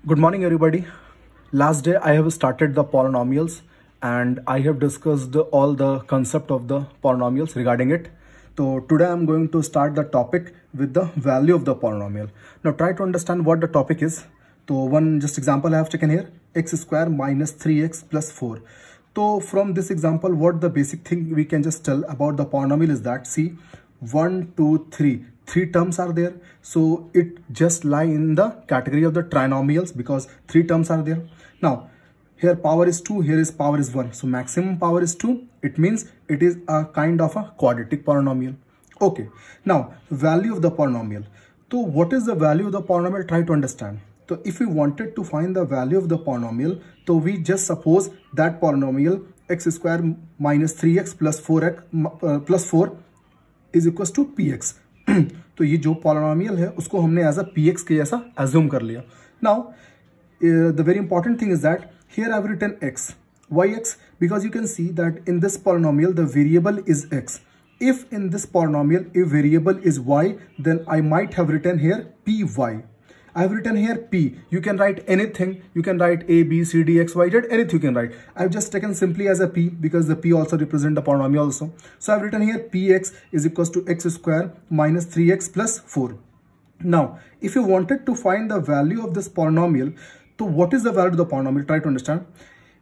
Good morning, everybody. Last day I have started the polynomials and I have discussed all the concept of the polynomials regarding it. So today I'm going to start the topic with the value of the polynomial. Now try to understand what the topic is. So one just example I have taken here, x square minus 3x plus 4. So from this example, what the basic thing we can just tell about the polynomial is that, see, 1, 2, 3. Three terms are there, so it just lie in the category of the trinomials because three terms are there. Now here power is 2, here is power is 1, so maximum power is 2. It means it is a kind of a quadratic polynomial. Okay, now value of the polynomial. So what is the value of the polynomial? Try to understand. So if we wanted to find the value of the polynomial, so we just suppose that polynomial x square minus 3x plus 4x plus 4 is equals to px. तो ये जो polynomial है उसको हमने as a px के जैसा assume कर लिया. Now the very important thing is that here I have written x. why x? Because you can see that in this polynomial the variable is x. If in this polynomial if variable is y, then I might have written here py. I have written here p. You can write anything. You can write a, b, c, d, x, y, z, anything you can write. I've just taken simply as a p because the p also represent the polynomial also. So I've written here px is equals to x square minus 3x plus 4. Now, if you wanted to find the value of this polynomial, so what is the value of the polynomial? Try to understand.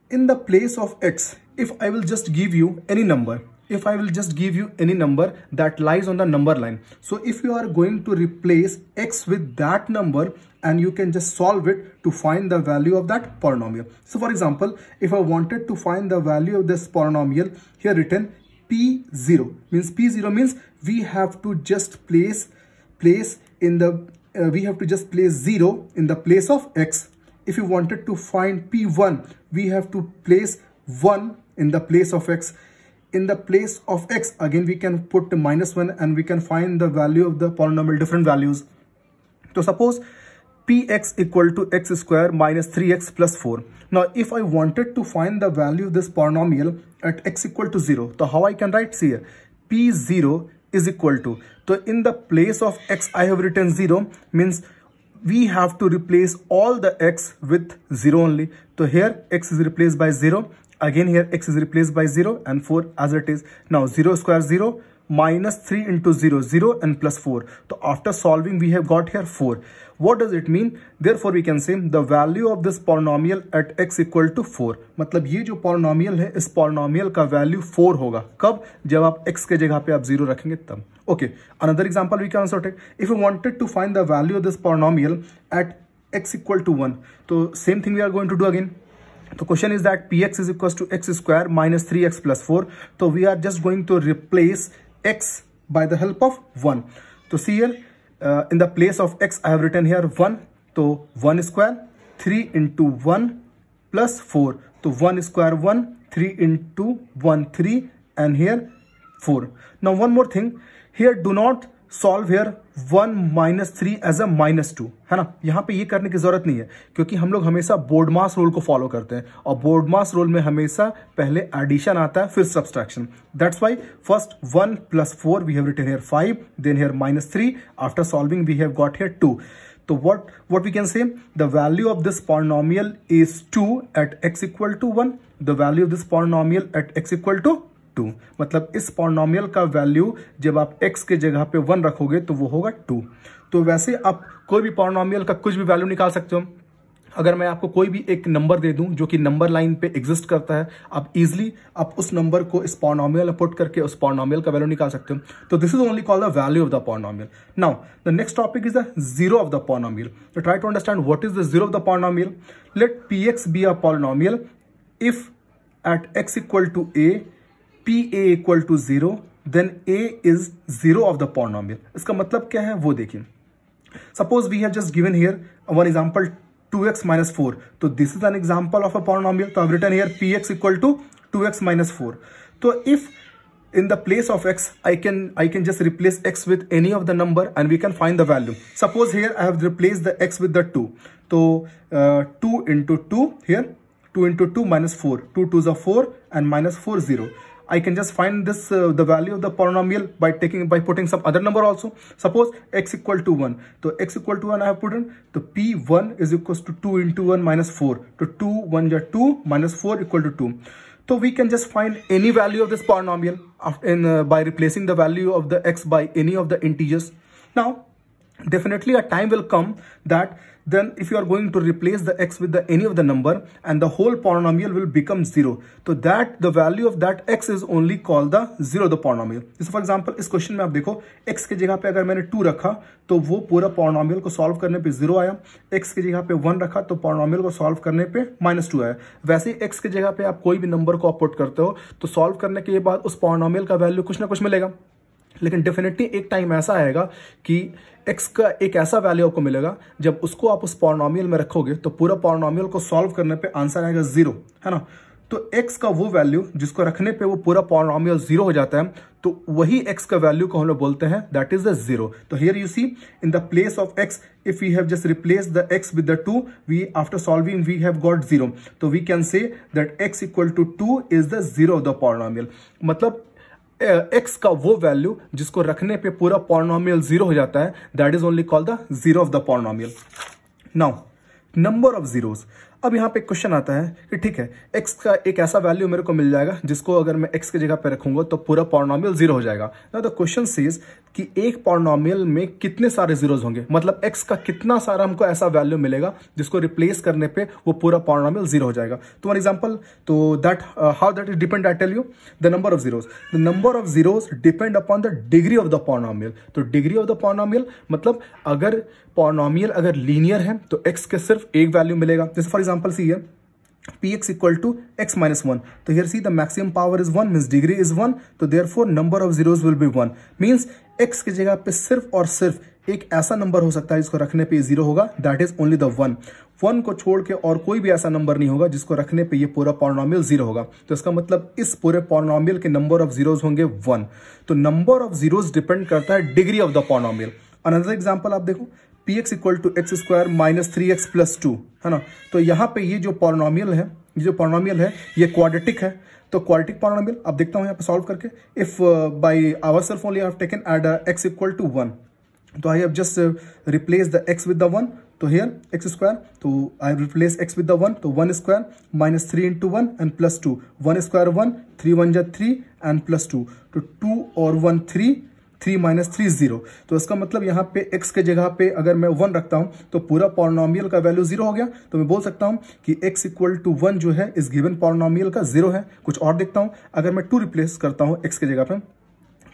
In the place of x, if I will just give you any number, that lies on the number line. So if you are going to replace x with that number and you can just solve it to find the value of that polynomial. So for example, if I wanted to find the value of this polynomial, here written p0 means we have to just place in the we have to just place 0 in the place of x. If you wanted to find p1, we have to place 1 in the place of x. In the place of x, again we can put -1 and we can find the value of the polynomial, different values. So suppose px equal to x square minus 3x plus 4. Now if I wanted to find the value of this polynomial at x equal to 0, so how I can write? See here, p0 is equal to, so in the place of x I have written 0, means we have to replace all the x with 0 only. So here x is replaced by 0. Again here x is replaced by 0 and 4 as it is. Now 0 square 0 minus 3 into 0, 0 and plus 4. So after solving we have got here 4. What does it mean? Therefore we can say the value of this polynomial at x equal to 4. मतलब ये जो polynomial है, इस polynomial का value 4 होगा. कब? जब आप x के जगह पे आप 0 रखेंगे तब. Okay, another example we can also take. If we wanted to find the value of this polynomial at x equal to 1, so same thing we are going to do again. The question is that px is equals to x square minus 3x plus 4. So we are just going to replace x by the help of 1. So see here, in the place of x I have written here 1. So 1 square, 3 into 1 plus 4. So 1 square 1, 3 into 1, 3 and here 4. Now one more thing, here do not solve here 1 minus 3 as a minus 2, है ना. यहाँ पे ये करने की जरूरत नहीं है क्योंकि हम लोग हमेशा बोर्डमास रूल को फॉलो करते हैं और बोर्डमास रूल में हमेशा पहले एडिशन आता है फिर subtraction. That's why first 1 plus 4 we have written here 5, then here minus 3. After solving we have got here 2. So what we can say, the value of this polynomial is 2 at x equal to 1. The value of this polynomial at x equal to 2. मतलब इस polynomial का value जब आप x के जगह पे 1 रखोगे तो वो होगा 2. तो वैसे आप कोई भी पॉलिनोमियल का कुछ भी वैल्यू निकाल सकते हो. अगर मैं आपको कोई भी एक नंबर दे दूं जो कि नंबर लाइन पे एग्जिस्ट करता है, आप इजीली आप उस नंबर को इस पॉलिनोमियल में पुट करके उस पॉलिनोमियल का वैल्यू निकाल सकते हो. तो this is only called the value of the polynomial. Now the next topic is the zero of the polynomial. तो try to understand what is the zero of the polynomial. Let px be a polynomial if at x equal to a pa equal to 0, then a is 0 of the polynomial. इसका मतलब क्या है वो देखिए. Suppose we have just given here one example 2x minus 4. So this is an example of a polynomial. So I've written here px equal to 2x minus 4. So if in the place of x I can just replace x with any of the number and we can find the value. Suppose here I have replaced the x with the 2. So 2 into 2 here, 2 into 2 minus 4. 2 2s are 4 and minus 4 0. I can just find this the value of the polynomial by putting some other number also. Suppose x equal to 1. So x equal to 1 I have put in. So p1 is equals to 2 into 1 minus 4. So 2 1 is 2 minus 4 equal to 2. So we can just find any value of this polynomial by replacing the value of the x by any of the integers. Now definitely a time will come that then if you are going to replace the x with any of the number and the whole polynomial will become 0, so that the value of that x is only called the 0 the polynomial. जैसे for example इस question में आप देखो x के जगह पे अगर मैंने 2 रखा तो वो पूरा पोलिनोमियल को सॉल्व करने पे 0 आया, x के जगह पे 1 रखा तो पोलिनोमियल को सॉल्व करने पे -2 आया। वैसे ही x के जगह पे आप कोई भी नंबर को पुट करते हो तो सॉल्व करने के बाद उस पोलिनोमियल का वैल्यू कुछ ना कुछ मिलेगा, लेकिन डेफिनेटली एक टाइम ऐसा आएगा कि x का एक ऐसा वैल्यू आपको मिलेगा जब उसको आप उस पॉलिनोमियल में रखोगे तो पूरा पॉलिनोमियल को सॉल्व करने पे आंसर आएगा 0, है ना। तो x का वो वैल्यू जिसको रखने पे वो पूरा पॉलिनोमियल 0 हो जाता है, तो वही x का वैल्यू को हम लोग बोलते हैं दैट इज द 0। तो here you see in the place of x if we have just replaced the x with the 2, we after solving we have got 0, तो we can say that x equal to 2 is the 0 of the polynomial। मतलब x का वो value जिसको रखने पे पूरा polynomial 0 हो जाता है, that is only called the 0 of the polynomial. Now number of zeros. अब यहाँ पे क्वेश्चन आता है कि ठीक है x का एक ऐसा वैल्यू मेरे को मिल जाएगा जिसको अगर मैं x की जगह पे रखूंगा तो पूरा पॉलिनोमियल 0 हो जाएगा। नाउ द क्वेश्चन सेज कि एक पॉलिनोमियल में कितने सारे जीरोस होंगे, मतलब x का कितना सारा हमको ऐसा वैल्यू मिलेगा जिसको रिप्लेस करने पे वो पूरा पॉलिनोमियल 0 हो जाएगा। तो फॉर एग्जांपल तो that how that is depend, I tell you the number of zeros. The number of zeros depend upon the degree of the polynomial. तो डिग्री ऑफ द पॉलिनोमियल मतलब अगर पॉलिनोमियल अगर linear है तो x के सिर्फ एक वैल्यू मिलेगा। जैसे फॉर एग्जांपल सी है px equal to x minus 1, तो here see the maximum power is 1 means degree is 1, तो therefore number of zeros will be 1 means x की जगह पे सिर्फ और सिर्फ एक ऐसा नंबर हो सकता है जिसको रखने पे 0 होगा, दैट इज ओनली द 1 को छोड़ के और कोई भी ऐसा नंबर नहीं होगा जिसको रखने पे ये पूरा पॉलिनोमियल 0 होगा। तो इसका मतलब इस पूरे पॉलिनोमियल के नंबर ऑफ जीरोस होंगे 1। तो नंबर ऑफ जीरोस डिपेंड करता है degree of the polynomial. Another example आप देखो px equal to x square minus 3x plus 2, है ना। तो यहाँ पे ये जो पॉलिनोमियल है ये क्वाड्रेटिक है। तो क्वाड्रेटिक पॉलिनोमियल अब देखता हूँ यहाँ पे सॉल्व करके। If by ourself only I have taken at x equal to 1, तो I have just replace the x with the 1, तो हियर एक्स स्क्वायर, तो I replace x with the 1, तो 1 square minus 3 into 1 and plus 2, 1 square 1, 3 1 जा 3 and plus 2, तो 2 और 1 3 minus 3 0। तो इसका मतलब यहाँ पे x के जगह पे अगर मैं 1 रखता हूँ तो पूरा पॉलिनोमियल का वैल्यू 0 हो गया। तो मैं बोल सकता हूँ कि x इक्वल टू 1 जो है इस गिवन पॉलिनोमियल का 0 है। कुछ और देखता हूँ, अगर मैं 2 रिप्लेस करता हूँ x के जगह पे,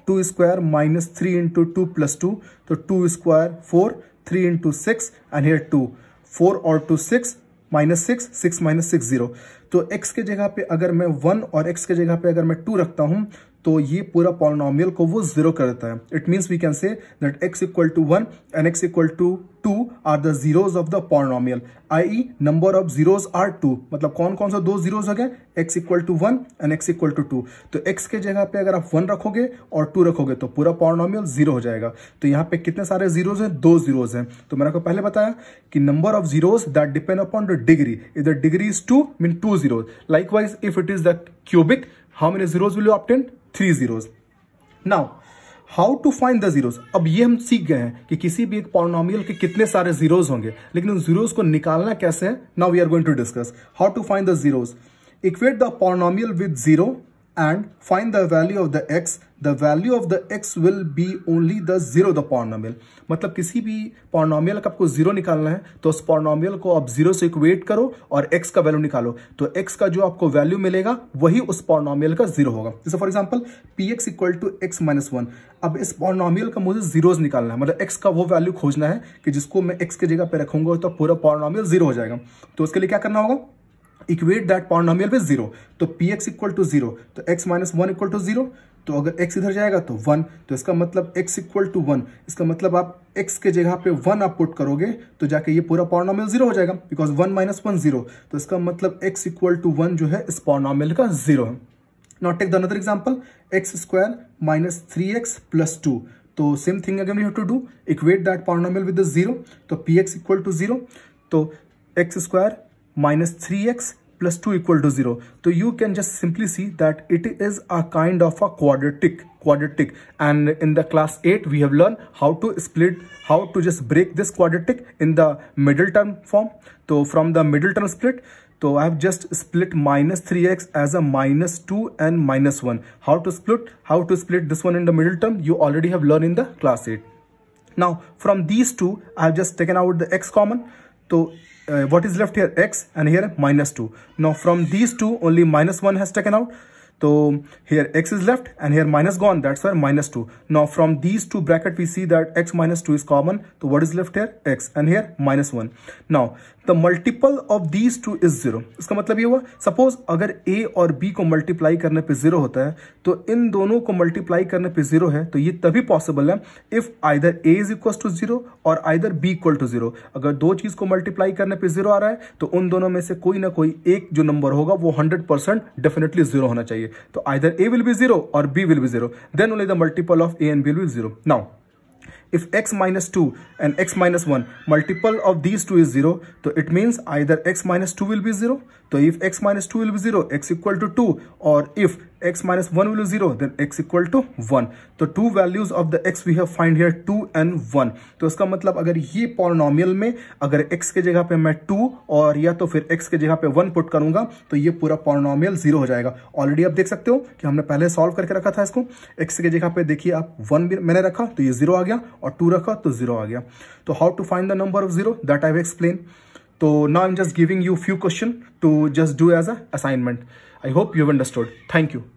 2 स्क्वायर माइनस 3 इंटू 2 प्लस 2, तो 2 स्क्वायर 4, 3 इंटू 6 एंड हियर 2, 4 और 2 6 माइनस 6 माइनस 6 0। तो x के जगह पे अगर मैं 1 और x के जगह पे अगर मैं 2 रखता हूं तो ये पूरा पॉलिनोमियल को वो 0 कर देता है। It means we can say that x equal to 1 and x equal to 2 are the zeros of the polynomial, I number of zeros are 2। मतलब कौन कौन सा दो जीरोस हो गए, x equal to 1 and x equal to 2। तो x के जगह पे अगर आप 1 रखोगे और 2 रखोगे तो पूरा पॉलिनोमियल 0 हो जाएगा। तो यहाँ पे कितने सारे जीरोस हैं, 2 जीरोस हैं। तो मैंने आपको पहले बताया कि number of zeros that depend upon the degree. If the degree is 2 mean 2 zeros. Likewise if it is the cubic, how many zeros will you obtain, 3 zeros. Now how to find the zeros. अब ये हम सीख गए हैं कि किसी भी एक पॉलिनोमियल के कितने सारे जीरोस होंगे, लेकिन उन जीरोस को निकालना कैसे है, now we are going to discuss how to find the zeros. Equate the polynomial with 0 and find the value of the x, the value of the x will be only the 0 the polynomial। मतलब किसी भी polynomial का आपको 0 निकालना है तो उस polynomial को आप 0 से इक्वेट करो और x का वैल्यू निकालो, तो x का जो आपको वैल्यू मिलेगा वही उस पॉलिनोमियल का 0 होगा। जैसे for example px equal to x minus 1। अब इस पॉलिनोमियल का मुझे जीरोस निकालना है, मतलब x का वो वैल्यू खोजना है कि जिसको मैं x की जगह पे रखूंगा तो पूरा पॉलिनोमियल 0 हो जाएगा। तो उसके लिए क्या करना होगा, इक्वेट दैट पॉलिनोमियल विद 0। तो px इक्वल टू 0, तो x माइनस 1 इक्वल टू 0, तो अगर x इधर जाएगा तो 1, तो इसका मतलब x इक्वल टू 1। इसका मतलब आप x के जगह पे 1 आप पुट करोगे तो जाके ये पूरा पॉलिनोमियल 0 हो जाएगा, बिकॉज 1 माइनस 1 0। तो इसका मतलब x इक्वल टू 1 जो है इस पॉलिनोमियल का 0 है। Now take the another example, x square minus 3x plus 2। तो same thing again we have to do, equate that polynomial with 0। तो px इक्वल टू 0, तो x square minus 3x plus 2 equal to 0. So you can just simply see that it is a kind of a quadratic, and in the class 8 we have learned how to just break this quadratic in the middle term form. So from the middle term split, so I have just split minus 3x as a minus 2 and minus 1. How to split this one in the middle term, you already have learned in the class 8. Now from these two I have just taken out the x common. So what is left here? X, and here minus 2. Now from these two only minus 1 has taken out. So here x is left and here minus gone, that's why minus 2. Now from these two bracket we see that x minus 2 is common. So what is left here? X, and here minus 1. Now the multiple of these two is 0. इसका मतलब ये हुआ, suppose अगर a और b को multiply करने पे 0 होता है तो इन दोनों को मल्टीप्लाई करने पे 0 है, तो ये तभी पॉसिबल है if either a is equal to 0 और आइदर b इक्वल टू 0. अगर दो चीज को मल्टीप्लाई करने पे 0 आ रहा है तो उन दोनों में से कोई ना कोई एक जो नंबर होगा वो 100% डेफिनेटली 0 होना चाहिए. तो either a will be 0 or b will be 0, then only the multiple of a and b will be 0. Now if x minus 2 and x minus 1 multiple of these two is 0, so it means either x minus 2 will be 0. So if x minus 2 will be 0, x equal to 2, or if x minus 1 will be 0, then x equal to 1. तो two values of the x we have find here 2 and 1. तो इसका मतलब अगर ये polynomial में अगर x के जगह पे मैं 2 और या तो फिर x के जगह पे 1 पुट करूंगा तो ये पूरा पॉलिनोमियल 0 हो जाएगा. ऑलरेडी आप देख सकते हो कि हमने पहले सॉल्व करके रखा था इसको. x के जगह पे देखिए आप 1 मैंने रखा तो ये 0 आ गया, और 2 रखा तो 0 आ गया. तो how to find the number of 0, that I will explain. So now I'm just giving you few questions to just do as a assignment. I hope you have understood. Thank you.